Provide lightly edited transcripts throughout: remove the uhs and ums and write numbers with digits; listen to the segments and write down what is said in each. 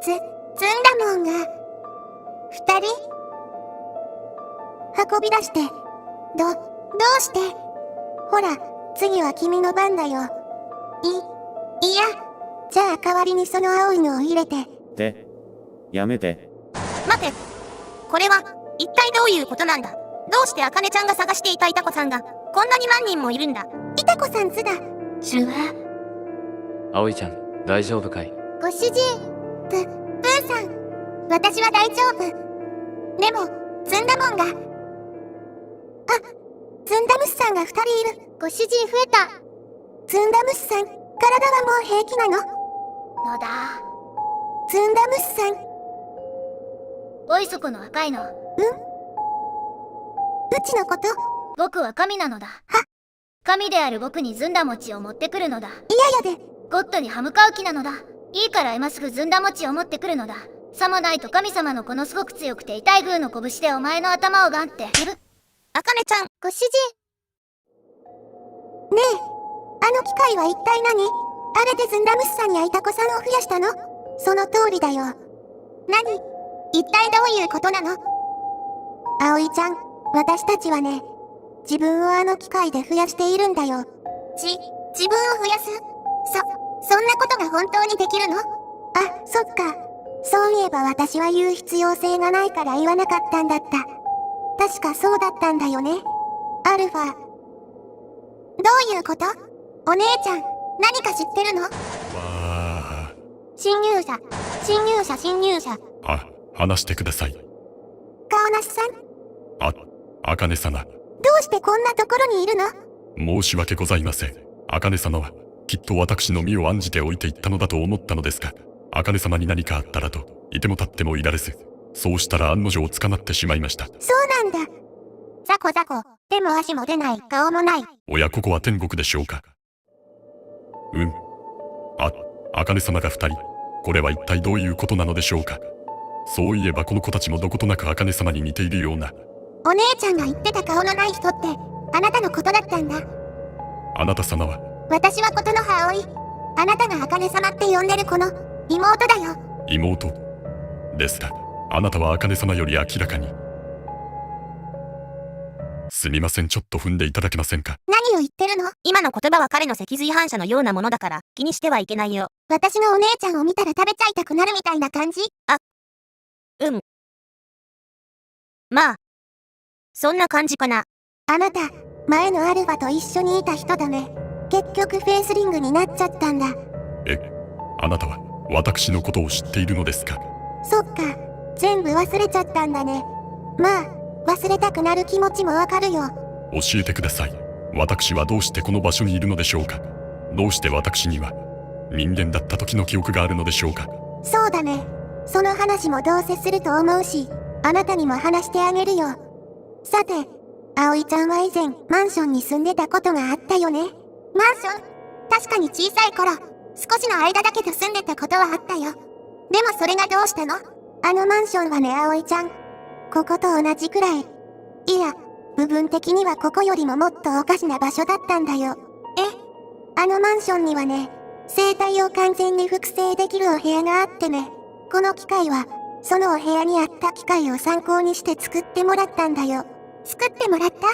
ずんだもんが、二人運び出して、どうしてほら、次は君の番だよ。いや、じゃあ代わりにその青いのを入れて。やめて。待て。これは、一体どういうことなんだ。どうしてあかねちゃんが探していたいたこさんが、こんなに何人もいるんだ。いたこさんズだ。シュワ。葵ちゃん、大丈夫かい？ご主人、プーさん。私は大丈夫。でも、ずんだもんが。ずんだむすさんが2人いる。ご主人増えた。ずんだむすさん、体はもう平気なの？のだ。ずんだむすさん。おいそこの赤いの。うちのこと？僕は神なのだ。神である僕にずんだ餅を持ってくるのだ。嫌やで。ゴッドに歯向かう気なのだ。いいから今すぐずんだ餅を持ってくるのだ。さもないと神様のこのすごく強くて痛いグーの拳でお前の頭をガンって。あかねちゃん。ご主人。ねえ、あの機械は一体何？あれでずんだむすさんやいたこさんを増やしたの？その通りだよ。何？一体どういうことなの？葵ちゃん、私たちはね、自分をあの機械で増やしているんだよ。自分を増やす？そんなことが本当にできるの？あ、そっか。そういえば私は言う必要性がないから言わなかったんだった。確かそうだったんだよね。アルファ。どういうこと？お姉ちゃん、何か知ってるの？侵入者。話してください。顔なしさん？あかね様。どうしてこんなところにいるの？申し訳ございません。あかね様は、きっと私の身を案じておいていったのだと思ったのですが、あかね様に何かあったらと、いても立ってもいられず、そうしたら案の定捕まってしまいました。そうなんだ。ザコ。手も足も出ない、顔もない。おや、ここは天国でしょうか。あかね様が2人。これは一体どういうことなのでしょうか。そういえばこの子たちもどことなくあかね様に似ているような。お姉ちゃんが言ってた顔のない人って、あなたのことだったんだ。あなた様は？私はことの葉葵。あなたがあかね様って呼んでる子の妹だよ。妹ですか。あなたはあかね様より明らかに。すみません、ちょっと踏んでいただけませんか。何を言ってるの？今の言葉は彼の脊髄反射のようなものだから気にしてはいけないよ。私のお姉ちゃんを見たら食べちゃいたくなるみたいな感じ？まあ、そんな感じかな。あなた、前のアルファと一緒にいた人だね。結局フェイスリングになっちゃったんだ。あなたは私のことを知っているのですか？そっか、全部忘れちゃったんだね。まあ、忘れたくなる気持ちもわかるよ。教えてください。私はどうしてこの場所にいるのでしょうか。どうして私には人間だった時の記憶があるのでしょうか。そうだね。その話もどうせすると思うし、あなたにも話してあげるよ。さて、葵ちゃんは以前マンションに住んでたことがあったよね。マンション？確かに小さい頃、少しの間だけど住んでたことはあったよ。でもそれがどうしたの？あのマンションはね、葵ちゃん、ここと同じくらい。いや、部分的にはここよりももっとおかしな場所だったんだよ。あのマンションにはね、生体を完全に複製できるお部屋があってね、この機械は、そのお部屋にあった機械を参考にして作ってもらったんだよ。作ってもらった？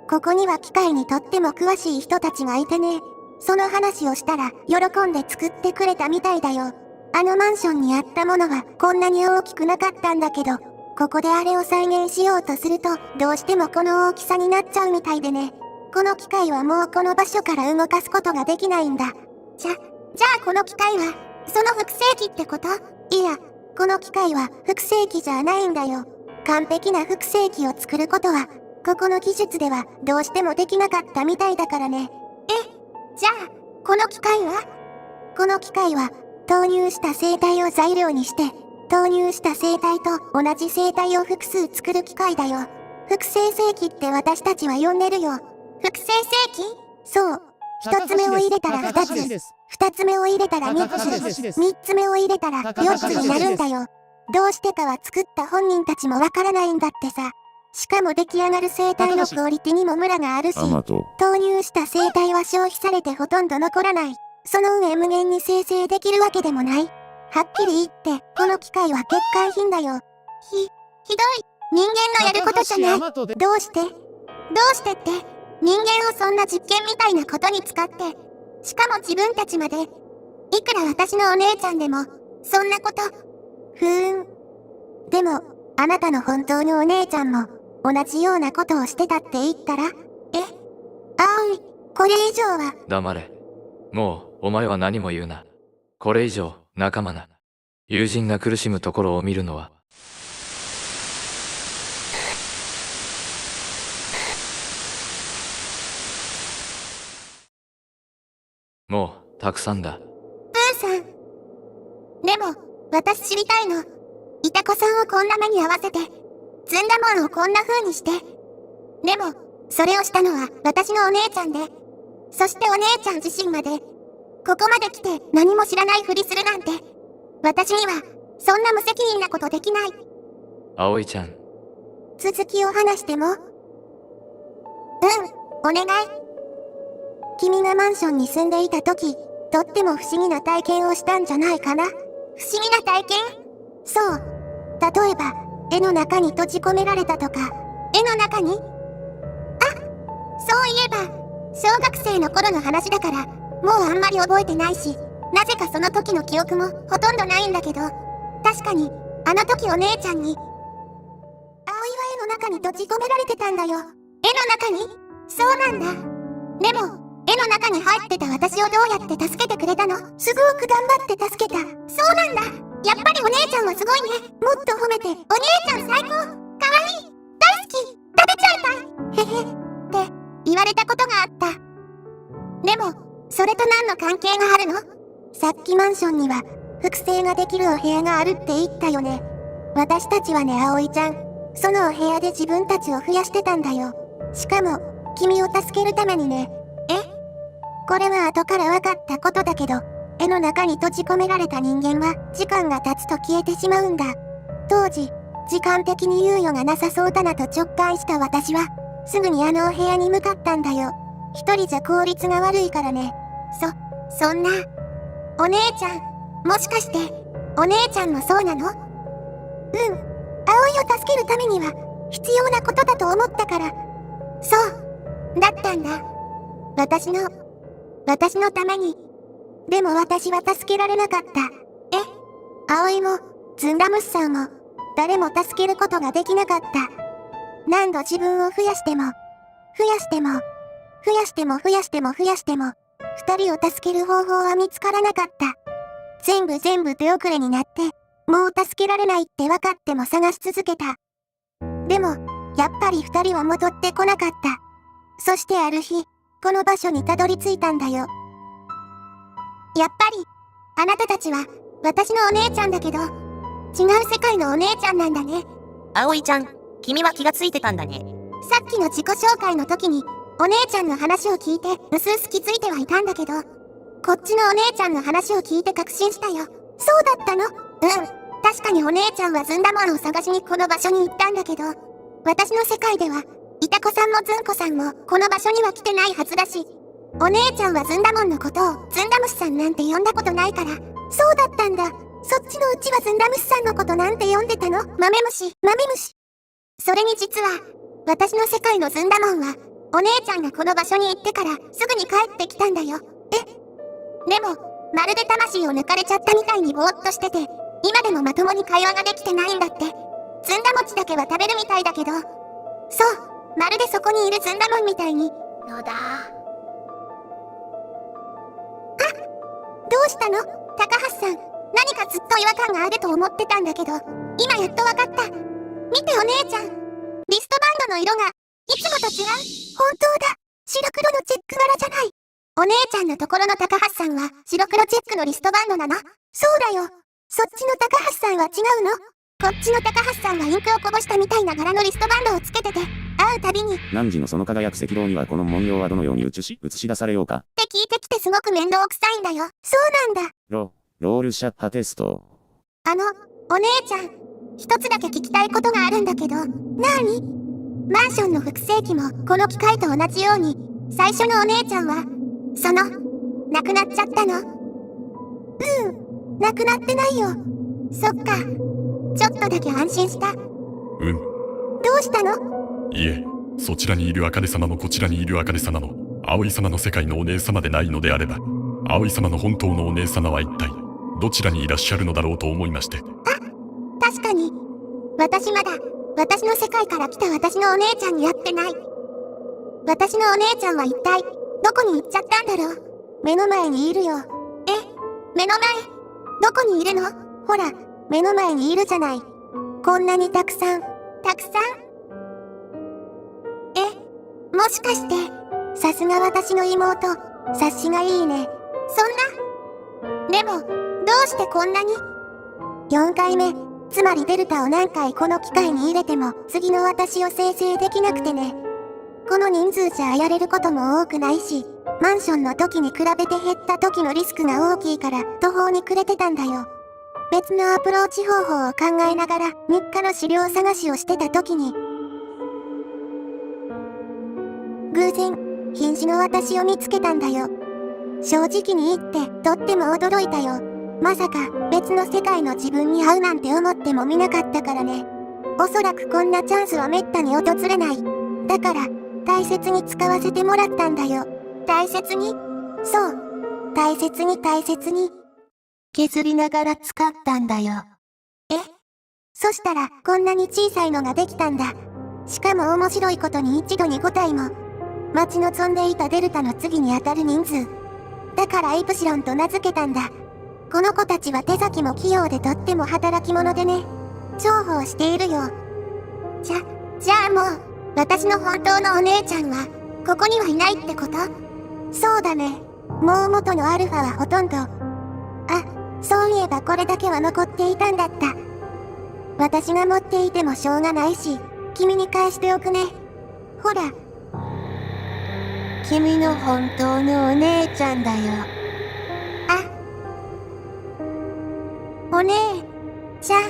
ここには機械にとっても詳しい人たちがいてね、その話をしたら喜んで作ってくれたみたいだよ。あのマンションにあったものはこんなに大きくなかったんだけど、ここであれを再現しようとするとどうしてもこの大きさになっちゃうみたいでね。この機械はもうこの場所から動かすことができないんだ。じゃあこの機械はその複製機ってこと？いや、この機械は複製機じゃないんだよ。完璧な複製機を作ることはここの技術ではどうしてもできなかったみたいだからね。じゃあこの機械は投入した生体を材料にして、投入した生体と同じ生体を複数作る機械だよ。複製世紀って私たちは呼んでるよ。複製世紀？そう。一つ目を入れたら二つ、二つ目を入れたら三つ、三つ目を入れたら四つになるんだよ。どうしてかは作った本人たちもわからないんだってさ。しかも出来上がる生体のクオリティにもムラがあるし、投入した生体は消費されてほとんど残らない。その上無限に生成できるわけでもない。はっきり言って、この機械は欠陥品だよ。ひどい。人間のやることじゃない。どうしてって、人間をそんな実験みたいなことに使って、しかも自分たちまで、いくら私のお姉ちゃんでも、そんなこと。でも、あなたの本当のお姉ちゃんも、同じようなことをしてたって言ったら、葵、これ以上は。黙れ。もう、お前は何も言うな。これ以上、仲間な。友人が苦しむところを見るのは、もう、たくさんだ。プーさん。でも、私知りたいの。イタコさんをこんな目に合わせて、ずんだもんをこんな風にして。でも、それをしたのは私のお姉ちゃんで、そしてお姉ちゃん自身まで、ここまで来て何も知らないふりするなんて、私には、そんな無責任なことできない。葵ちゃん、続きを話しても？お願い。君がマンションに住んでいた時、とっても不思議な体験をしたんじゃないかな？不思議な体験？そう。例えば、絵の中に閉じ込められたとか、絵の中に？そういえば、小学生の頃の話だから、もうあんまり覚えてないし、なぜかその時の記憶もほとんどないんだけど、確かに、あの時お姉ちゃんに、葵は絵の中に閉じ込められてたんだよ。絵の中に？そうなんだ。でも、絵の中に入ってた私をどうやって助けてくれたの？すごく頑張って助けた。そうなんだ。やっぱりお姉ちゃんはすごいね。もっと褒めて。お姉ちゃん最高。かわいい。大好き。食べちゃいたい。へへ。って言われたことがあった。でも、それと何の関係があるの？さっきマンションには複製ができるお部屋があるって言ったよね。私たちはね、葵ちゃん。そのお部屋で自分たちを増やしてたんだよ。しかも、君を助けるためにね。これは後から分かったことだけど、絵の中に閉じ込められた人間は時間が経つと消えてしまうんだ。当時、時間的に猶予がなさそうだなと直感した私は、すぐにあのお部屋に向かったんだよ。一人じゃ効率が悪いからね。そんな。お姉ちゃん、もしかして、お姉ちゃんもそうなの？葵を助けるためには、必要なことだと思ったから。そう、だったんだ。私のために。でも私は助けられなかった。葵も、ズンダムスさんも、誰も助けることができなかった。何度自分を増やしても、二人を助ける方法は見つからなかった。全部手遅れになって、もう助けられないって分かっても探し続けた。でも、やっぱり二人は戻ってこなかった。そしてある日、この場所にたどり着いたんだよ。やっぱり、あなたたちは、私のお姉ちゃんだけど、違う世界のお姉ちゃんなんだね。葵ちゃん、君は気がついてたんだね。さっきの自己紹介の時に、お姉ちゃんの話を聞いて、うすうす気づいてはいたんだけど、こっちのお姉ちゃんの話を聞いて確信したよ。そうだったの？確かにお姉ちゃんはずんだもんを探しにこの場所に行ったんだけど、私の世界では、イタコさんもズンコさんもこの場所には来てないはずだし、お姉ちゃんはずんだもんのことをずんだむしさんなんて呼んだことないから、そうだったんだ。そっちのうちはずんだむしさんのことなんて呼んでたの？豆虫。それに実は、私の世界のずんだもんは、お姉ちゃんがこの場所に行ってからすぐに帰ってきたんだよ。でも、まるで魂を抜かれちゃったみたいにぼーっとしてて、今でもまともに会話ができてないんだって。ずんだ餅だけは食べるみたいだけど、そう、まるでそこにいるずんだもんみたいに。のだ。どうしたの？高橋さん、何かずっと違和感があると思ってたんだけど、今やっとわかった。見てお姉ちゃん。リストバンドの色が、いつもと違う。本当だ。白黒のチェック柄じゃない。お姉ちゃんのところの高橋さんは白黒チェックのリストバンドなの？そうだよ。そっちの高橋さんは違うの？こっちの高橋さんはインクをこぼしたみたいな柄のリストバンドをつけてて、会うたびに。汝のその輝く赤道にはこの文様はどのように映し出されようか。って聞いてきてすごく面倒くさいんだよ。そうなんだ。ロールシャッハテスト。お姉ちゃん、一つだけ聞きたいことがあるんだけど、なーに？マンションの複製機もこの機械と同じように、最初のお姉ちゃんは、亡くなっちゃったの？なくなってないよ。そっか。ちょっとだけ安心した。どうしたの？いえ、そちらにいる茜様もこちらにいる茜様も、葵様の世界のお姉様でないのであれば、葵様の本当のお姉様は一体、どちらにいらっしゃるのだろうと思いまして。確かに。私まだ、私の世界から来た私のお姉ちゃんに会ってない。私のお姉ちゃんは一体、どこに行っちゃったんだろう。目の前にいるよ。目の前？どこにいるの？ほら、目の前にいるじゃない。こんなにたくさん。たくさん？もしかして、さすが私の妹、察しがいいね。そんな。でも、どうしてこんなに？ 4 回目、つまりデルタを何回この機械に入れても、次の私を生成できなくてね。この人数じゃやれることも多くないし、マンションの時に比べて減った時のリスクが大きいから途方に暮れてたんだよ。別のアプローチ方法を考えながら日課の資料探しをしてた時に、偶然、瀕死の私を見つけたんだよ。正直に言ってとっても驚いたよ。まさか別の世界の自分に会うなんて思ってもみなかったからね。おそらくこんなチャンスはめったに訪れない。だから大切に使わせてもらったんだよ。大切に？そう。大切に大切に。削りながら使ったんだよ。そしたらこんなに小さいのができたんだ。しかも面白いことに一度に5体も。待ち望んでいたデルタの次に当たる人数。だからイプシロンと名付けたんだ。この子たちは手先も器用でとっても働き者でね。重宝しているよ。じゃあもう、私の本当のお姉ちゃんは、ここにはいないってこと？そうだね。もう元のアルファはほとんど。そういえばこれだけは残っていたんだった。私が持っていてもしょうがないし、君に返しておくね。ほら。君の本当のお姉ちゃんだよ。お姉ちゃん。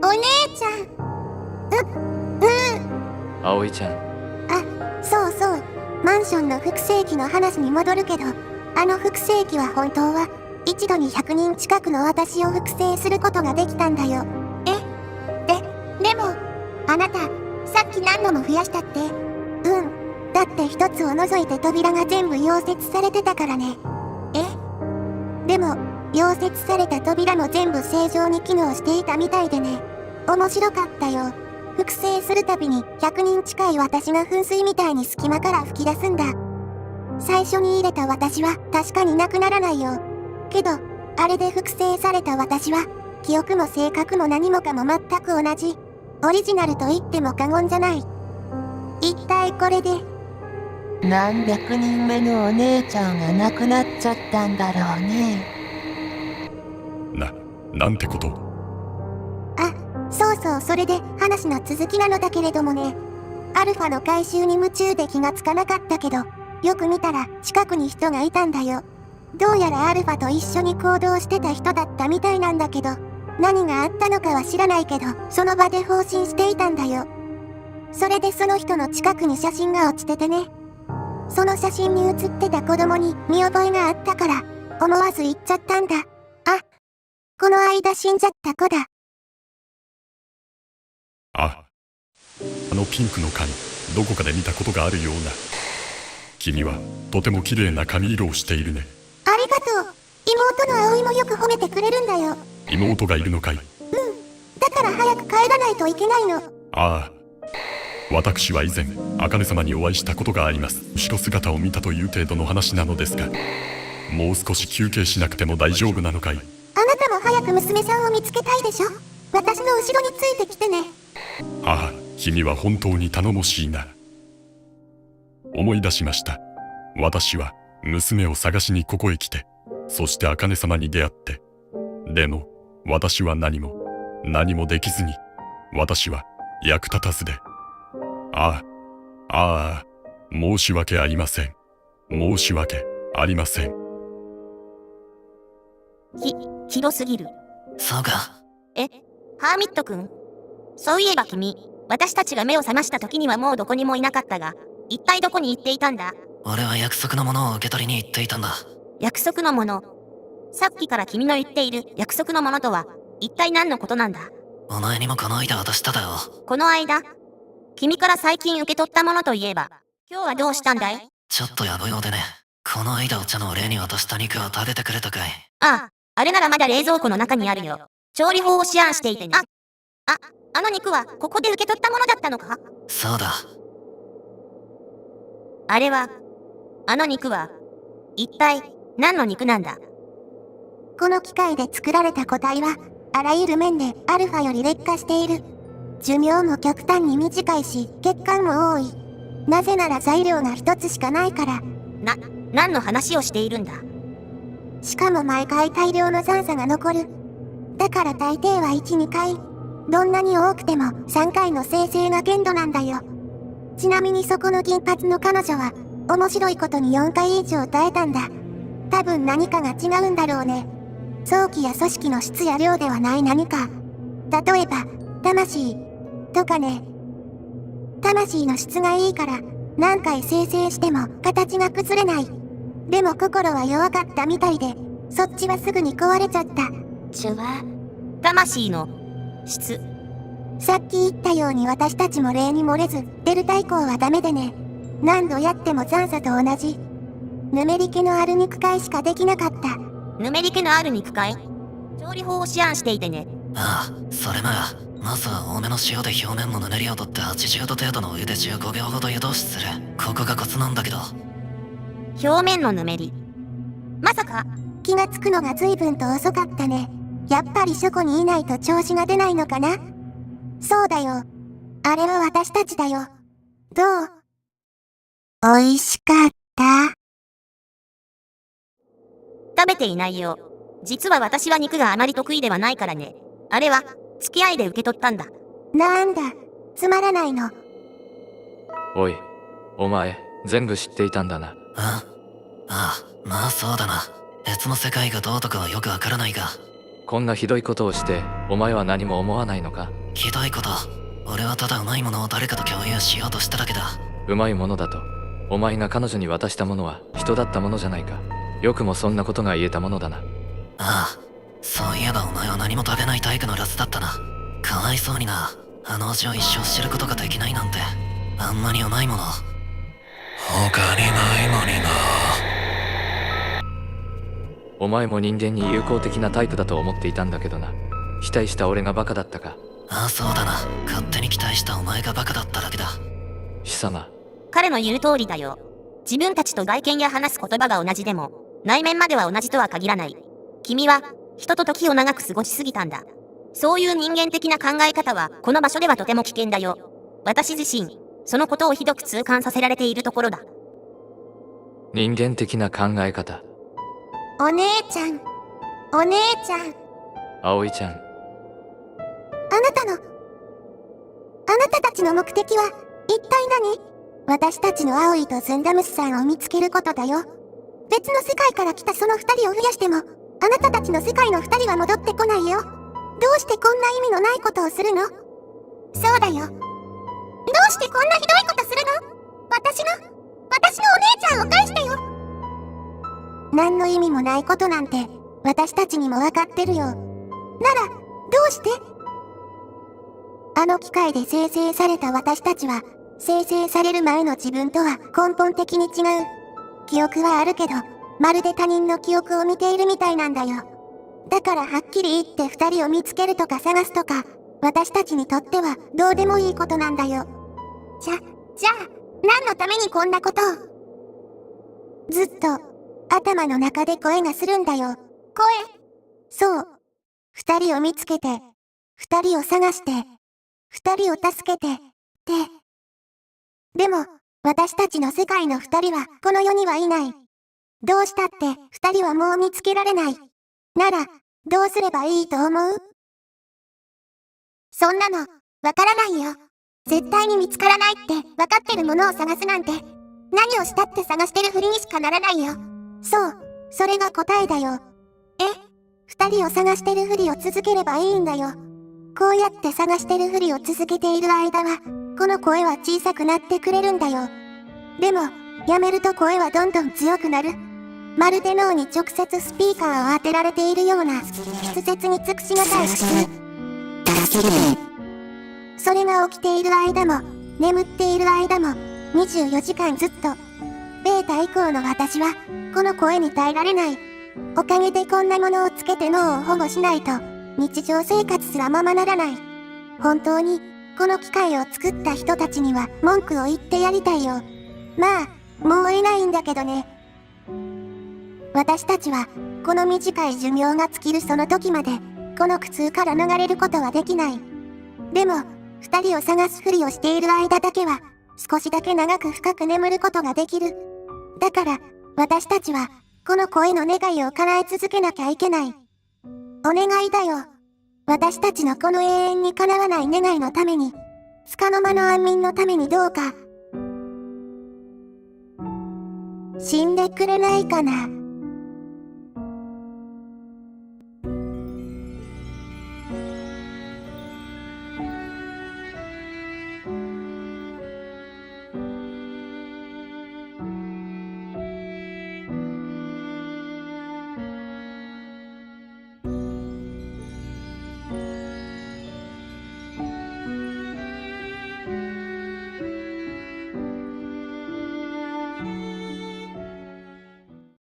お姉ちゃん。葵ちゃん。そうそう。マンションの複製機の話に戻るけど、あの複製機は本当は、一度に100人近くの私を複製することができたんだよ。でも、あなた、さっき何度も増やしたって。だって一つを除いて扉が全部溶接されてたからね。でも、溶接された扉も全部正常に機能していたみたいでね。面白かったよ。複製するたびに100人近い私が噴水みたいに隙間から吹き出すんだ。最初に入れた私は確かになくならないよ。けど、あれで複製された私は、記憶も性格も何もかも全く同じ。オリジナルと言っても過言じゃない。一体これで、何百人目のお姉ちゃんが亡くなっちゃったんだろうね。なんてこと。そう、それで話の続きなのだけれどもね。アルファの回収に夢中で気がつかなかったけど、よく見たら近くに人がいたんだよ。どうやらアルファと一緒に行動してた人だったみたいなんだけど、何があったのかは知らないけど、その場で放心していたんだよ。それでその人の近くに写真が落ちててね。その写真に写ってた子供に見覚えがあったから、思わず言っちゃったんだ。この間死んじゃった子だ。あのピンクの髪、どこかで見たことがあるような。君はとても綺麗な髪色をしているね。ありがとう。妹の葵もよく褒めてくれるんだよ。妹がいるのかい？だから早く帰らないといけないの。私は以前、茜様にお会いしたことがあります。後ろ姿を見たという程度の話なのですが、もう少し休憩しなくても大丈夫なのかい？あなたも早く娘さんを見つけたいでしょ。私の後ろについてきてね。君は本当に頼もしいな。思い出しました。私は娘を探しにここへ来て、そして茜様に出会って。でも、私は何もできずに、私は役立たずで。申し訳ありません。申し訳ありません。ひどすぎる。そうか。ハーミット君。そういえば君、私たちが目を覚ました時にはもうどこにもいなかったが、一体どこに行っていたんだ？俺は約束のものを受け取りに行っていたんだ。約束のもの。さっきから君の言っている約束のものとは、一体何のことなんだ？お前にもこの間渡しただよ。この間、君から最近受け取ったものといえば、今日はどうしたんだい？ちょっとやぼ用でね。この間お茶のお礼に渡した肉を食べてくれたかい。ああ、あれならまだ冷蔵庫の中にあるよ。調理法を思案していてね。あの肉はここで受け取ったものだったのか？そうだ。あの肉は、一体何の肉なんだ？この機械で作られた個体は、あらゆる面でアルファより劣化している。寿命も極端に短いし、欠陥も多い。なぜなら材料が一つしかないから。何の話をしているんだ？しかも毎回大量の残渣が残る。だから大抵は1、2回。どんなに多くても3回の生成が限度なんだよ。ちなみにそこの銀髪の彼女は、面白いことに4回以上耐えたんだ。多分何かが違うんだろうね。臓器や組織の質や量ではない何か。例えば、魂とかね。魂の質がいいから、何回生成しても形が崩れない。でも心は弱かったみたいで、そっちはすぐに壊れちゃった。魂の質。さっき言ったように私たちも例に漏れず、デルタ以降はダメでね。何度やっても残渣と同じ。ぬめり気のある肉塊しかできなかった。ぬめり気のある肉塊？調理法を思案していてね。ああ、それなら、まずは多めの塩で表面のぬめりを取って80度程度のお湯で15秒ほど湯通しする。ここがコツなんだけど。表面のぬめり。まさか、気がつくのが随分と遅かったね。やっぱり書庫にいないと調子が出ないのかな？そうだよ。あれは私たちだよ。どう？美味しかった？食べていないよ。実は私は肉があまり得意ではないからね。あれは、付き合いで受け取ったんだ。なんだ、つまらないの。おい、お前、全部知っていたんだな。ああ、まあそうだな。別の世界がどうとかはよくわからないが。こんなひどいことをして、お前は何も思わないのか？ひどいこと。俺はただうまいものを誰かと共有しようとしただけだ。うまいものだと。お前が彼女に渡したものは人だったものじゃないか。よくもそんなことが言えたものだな。ああ、そういえばお前は何も食べないタイプのラスだったな。かわいそうにな。あの味を一生知ることができないなんて。あんなにうまいもの。他にないのにな。お前も人間に友好的なタイプだと思っていたんだけどな。期待した俺がバカだったか。ああ、そうだな。勝手に期待したお前がバカだっただけだ。貴様。彼の言う通りだよ。自分たちと外見や話す言葉が同じでも、内面までは同じとは限らない。君は、人と時を長く過ごしすぎたんだ。そういう人間的な考え方は、この場所ではとても危険だよ。私自身、そのことをひどく痛感させられているところだ。人間的な考え方。お姉ちゃん。お姉ちゃん。葵ちゃん。あなたたちの目的は、一体何？私たちの葵とズンダムスさんを見つけることだよ。別の世界から来たその二人を増やしても、あなたたちの世界の二人は戻ってこないよ。どうしてこんな意味のないことをするの？そうだよ。どうしてこんなひどいことするの？私のお姉ちゃんを返してよ。何の意味もないことなんて、私たちにもわかってるよ。なら、どうして？あの機械で生成された私たちは、生成される前の自分とは根本的に違う。記憶はあるけど、まるで他人の記憶を見ているみたいなんだよ。だからはっきり言って二人を見つけるとか探すとか、私たちにとってはどうでもいいことなんだよ。じゃあ、何のためにこんなことを？ずっと、頭の中で声がするんだよ。声？そう。二人を見つけて、二人を探して、二人を助けて、って。でも、私たちの世界の二人はこの世にはいない。どうしたって二人はもう見つけられない。なら、どうすればいいと思う？そんなの、わからないよ。絶対に見つからないって分かってるものを探すなんて、何をしたって探してるふりにしかならないよ。そう、それが答えだよ。二人を探してるふりを続ければいいんだよ。こうやって探してるふりを続けている間は、この声は小さくなってくれるんだよ。でも、やめると声はどんどん強くなる。まるで脳に直接スピーカーを当てられているような、筆舌に尽くしがたい苦痛。それが起きている間も、眠っている間も、24時間ずっと。ベータ以降の私は、この声に耐えられない。おかげでこんなものをつけて脳を保護しないと、日常生活すらままならない。本当に、この機械を作った人たちには文句を言ってやりたいよ。まあ、もういないんだけどね。私たちは、この短い寿命が尽きるその時まで、この苦痛から逃れることはできない。でも、二人を探すふりをしている間だけは、少しだけ長く深く眠ることができる。だから、私たちは、この声の願いを叶え続けなきゃいけない。お願いだよ。私たちのこの永遠に叶わない願いのために、束の間の安眠のためにどうか。死んでくれないかな。